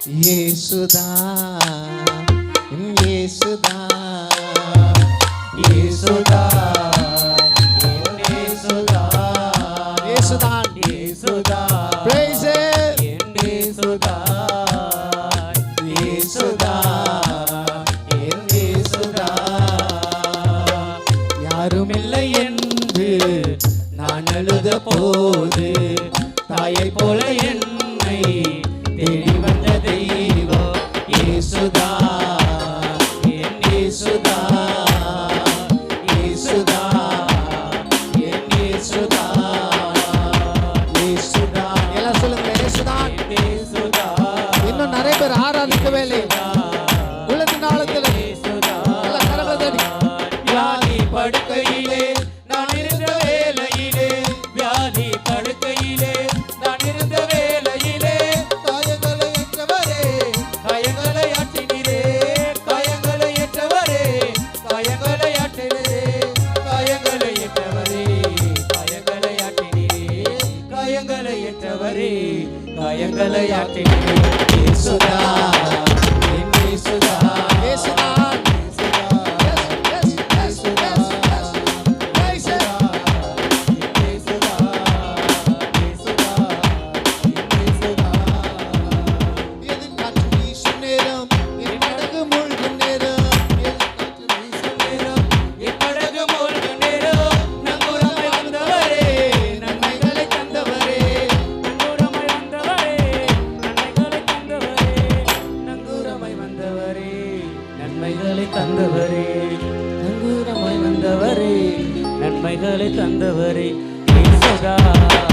இயேசுதான், இயேசுதான், இயேசுதான், இயேசுதான், இயேசுதான், இயேசுதான். Praise Him. இயேசுதான், இயேசுதான், இயேசுதான். யாருமில்லை என்று நான் அழுத போது தாயை போல என்னை தேடி வந்த தெய்வம் இயேசுதான், என் இயேசுதான், இயேசுதான், என் இயேசுதான், இயேசுதான். எல்லாம் சொல்லுங்க, இயேசுதான், இயேசுதான். இன்னும் நிறைய பேர் ஆராதிக்கவே இல்லை. உள்ளத்தின் ஆழத்தில் எல்லாம் கரங்களை தட்டி. வியாதி படுக்கையிலே நான் இருந்த வேளையிலே, வியாதி படுக்கையிலே நான் இருந்த வேளையிலே, காயங்களை ஏற்றவரே, காயங்களை ஆற்றினீரே, காயங்களை ஏற்றவரே, காயங்களை ஆற்றினீரே, காயங்களை ஏற்றவரே, காயங்களை ஆற்றினீரே, காயங்களை ஏற்றவரே, காயங்களை ஆற்றினீரே. இயேசுதான், என் இயேசுதான், இயேசுதான். நன்மைகளை தந்தவரே, நங்கூரமாய் வந்தவரே, நன்மைகளை தந்தவரே, இயேசுதான்.